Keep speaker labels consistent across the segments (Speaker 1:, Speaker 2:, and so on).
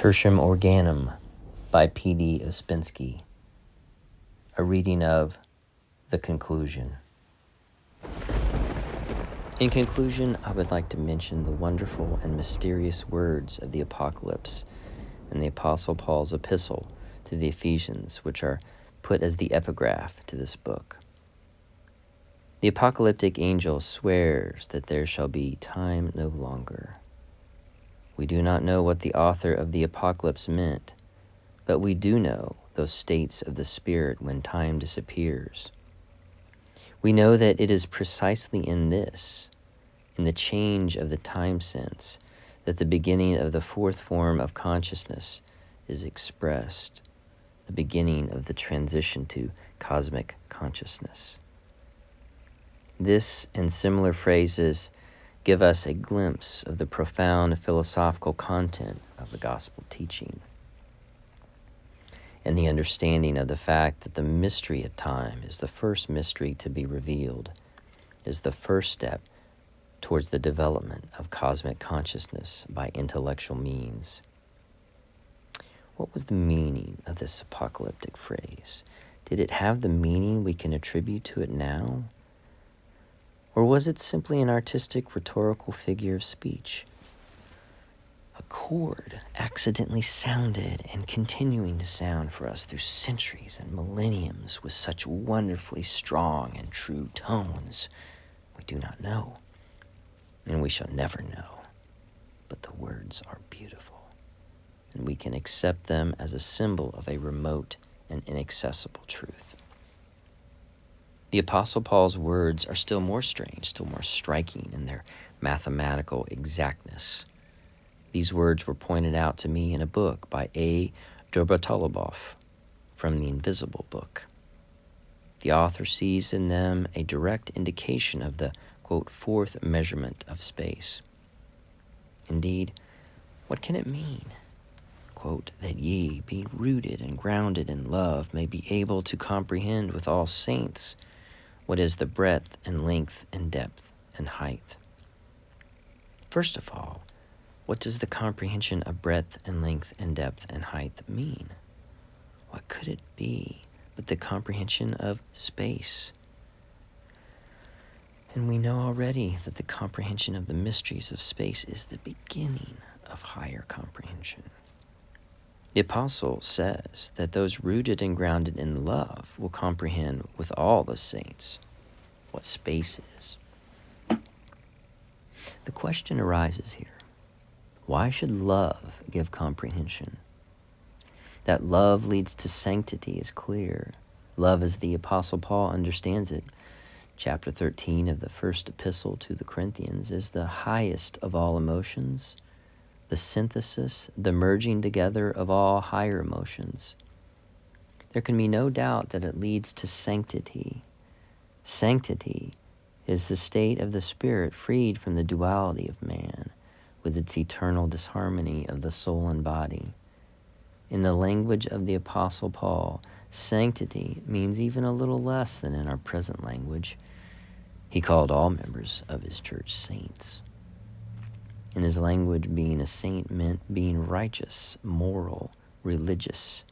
Speaker 1: Tertium Organum by P.D. Ouspensky. A reading of The Conclusion. In conclusion, I would like to mention the wonderful and mysterious words of the Apocalypse in the Apostle Paul's epistle to the Ephesians, which are put as the epigraph to this book. The apocalyptic angel swears that there shall be time no longer. We do not know what the author of the apocalypse meant, but we do know those states of the spirit when time disappears. We know that it is precisely in the change of the time sense, that the beginning of the fourth form of consciousness is expressed, the beginning of the transition to cosmic consciousness. This and similar phrases give us a glimpse of the profound philosophical content of the gospel teaching, and the understanding of the fact that the mystery of time is the first mystery to be revealed, is the first step towards the development of cosmic consciousness by intellectual means. What was the meaning of this apocalyptic phrase? Did it have the meaning we can attribute to it now? Or was it simply an artistic rhetorical figure of speech? A chord accidentally sounded and continuing to sound for us through centuries and millenniums with such wonderfully strong and true tones, we do not know, and we shall never know. But the words are beautiful, and we can accept them as a symbol of a remote and inaccessible truth. The Apostle Paul's words are still more strange, still more striking in their mathematical exactness. These words were pointed out to me in a book by A. Dobrotolubov from the Invisible Book. The author sees in them a direct indication of the, quote, fourth measurement of space. Indeed, what can it mean? Quote, that ye, being rooted and grounded in love, may be able to comprehend with all saints what is the breadth and length and depth and height. First of all, what does the comprehension of breadth and length and depth and height mean? What could it be but the comprehension of space? And we know already that the comprehension of the mysteries of space is the beginning of higher comprehension. The apostle says that those rooted and grounded in love will comprehend with all the saints what space is. The question arises here, why should love give comprehension? That love leads to sanctity is clear. Love, as the Apostle Paul understands it, chapter 13 of the first epistle to the Corinthians, is the highest of all emotions, the synthesis, the merging together of all higher emotions. There can be no doubt that it leads to sanctity. Sanctity is the state of the spirit freed from the duality of man, with its eternal disharmony of the soul and body. In the language of the Apostle Paul, sanctity means even a little less than in our present language. He called all members of his church saints. In his language, being a saint meant being righteous, moral, religious.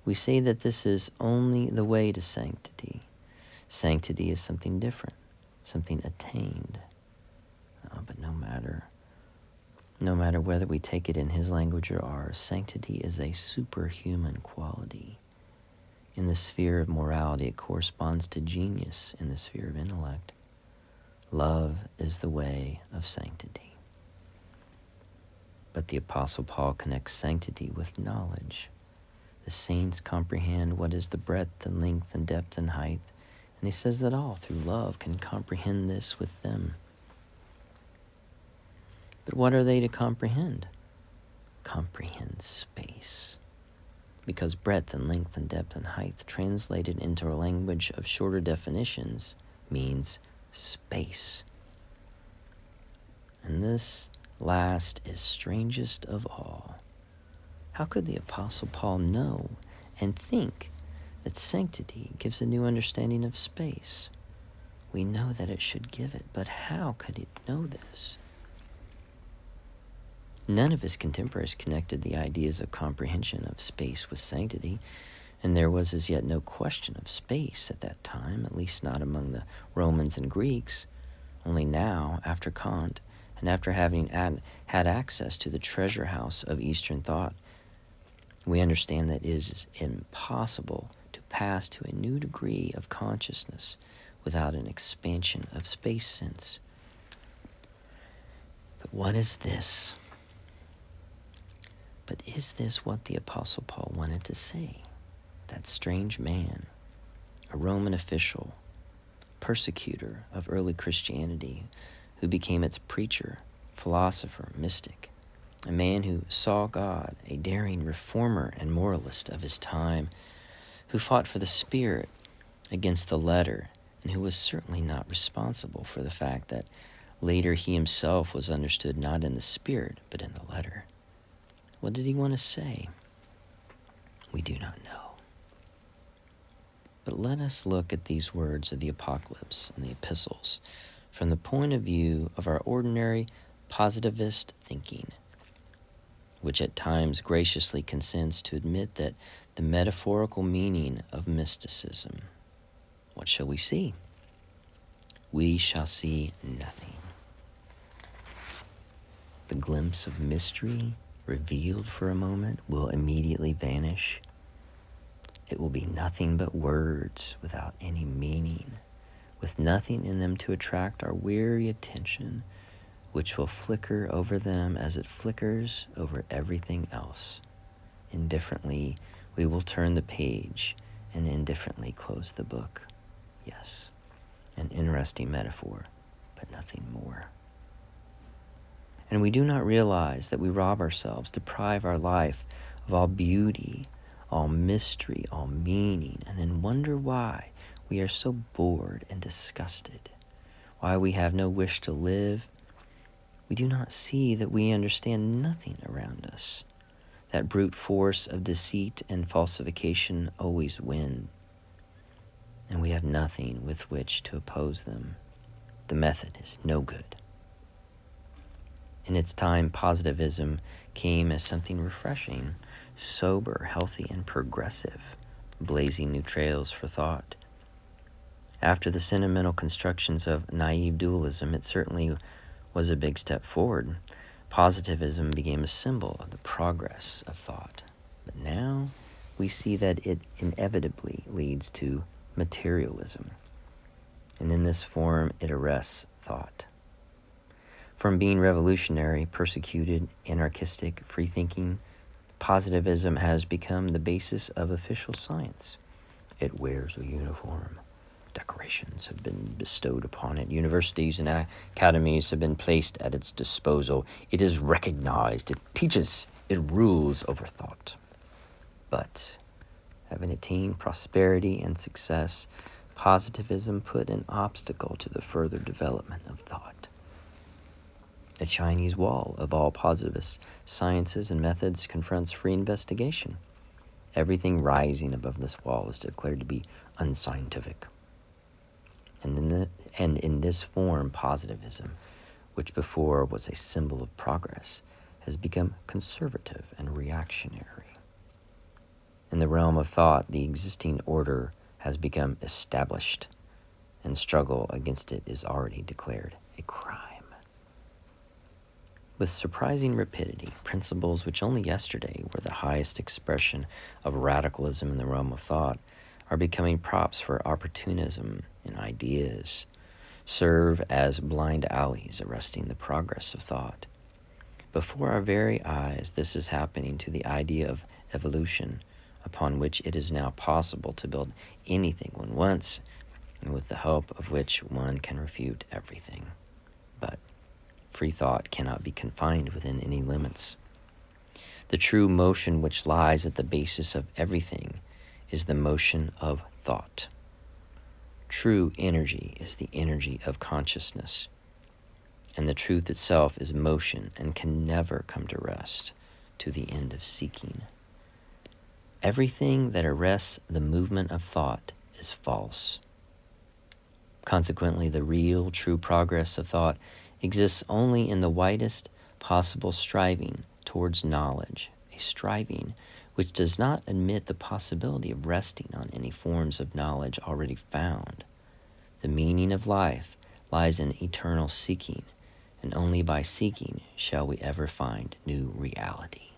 Speaker 1: We say that this is only the way to sanctity. Sanctity is something different, something attained. But no matter whether we take it in his language or ours, sanctity is a superhuman quality. In the sphere of morality, it corresponds to genius in the sphere of intellect. Love is the way of sanctity. But the Apostle Paul connects sanctity with knowledge. The saints comprehend what is the breadth and length and depth and height, and he says that all, through love, can comprehend this with them. But what are they to comprehend? Comprehend space. Because breadth and length and depth and height, translated into a language of shorter definitions, means space. And this last is strangest of all. How could the Apostle Paul know and think that sanctity gives a new understanding of space? We know that it should give it, but how could it know this? None of his contemporaries connected the ideas of comprehension of space with sanctity, and there was as yet no question of space at that time, at least not among the Romans and Greeks. Only now, after Kant, and after having had access to the treasure house of Eastern thought, we understand that it is impossible to pass to a new degree of consciousness without an expansion of space sense. But what is this? But is this what the Apostle Paul wanted to say? That strange man, a Roman official, persecutor of early Christianity, who became its preacher, philosopher, mystic, a man who saw God, a daring reformer and moralist of his time, who fought for the spirit against the letter, and who was certainly not responsible for the fact that later he himself was understood not in the spirit, but in the letter. What did he want to say? We do not know. But let us look at these words of the Apocalypse and the epistles from the point of view of our ordinary positivist thinking, which at times graciously consents to admit that the metaphorical meaning of mysticism. What shall we see? We shall see nothing. The glimpse of mystery revealed for a moment will immediately vanish. It will be nothing but words without any meaning, with nothing in them to attract our weary attention, which will flicker over them as it flickers over everything else. Indifferently, we will turn the page and indifferently close the book. Yes, an interesting metaphor, but nothing more. And we do not realize that we rob ourselves, deprive our life of all beauty, all mystery, all meaning, and then wonder why we are so bored and disgusted, why we have no wish to live. We do not see that we understand nothing around us, that brute force of deceit and falsification always win, and we have nothing with which to oppose them. The method is no good. In its time, positivism came as something refreshing, sober, healthy, and progressive, blazing new trails for thought. After the sentimental constructions of naive dualism, it certainly was a big step forward. Positivism became a symbol of the progress of thought. But now we see that it inevitably leads to materialism. And in this form, it arrests thought. From being revolutionary, persecuted, anarchistic, free-thinking, positivism has become the basis of official science. It wears a uniform. Decorations have been bestowed upon it. Universities and academies have been placed at its disposal. It is recognized. It teaches. It rules over thought. But, having attained prosperity and success, positivism put an obstacle to the further development of thought. The Chinese wall of all positivist sciences and methods confronts free investigation. Everything rising above this wall is declared to be unscientific. And in this form, positivism, which before was a symbol of progress, has become conservative and reactionary. In the realm of thought, the existing order has become established, and struggle against it is already declared a crime. With surprising rapidity, principles which only yesterday were the highest expression of radicalism in the realm of thought are becoming props for opportunism in ideas, serve as blind alleys arresting the progress of thought. Before our very eyes, this is happening to the idea of evolution, upon which it is now possible to build anything one wants, and with the help of which one can refute everything. But free thought cannot be confined within any limits. The true motion which lies at the basis of everything is the motion of thought. True energy is the energy of consciousness, and the truth itself is motion and can never come to rest to the end of seeking. Everything that arrests the movement of thought is false. Consequently, the real, true progress of thought exists only in the widest possible striving towards knowledge, a striving which does not admit the possibility of resting on any forms of knowledge already found. The meaning of life lies in eternal seeking, and only by seeking shall we ever find new reality.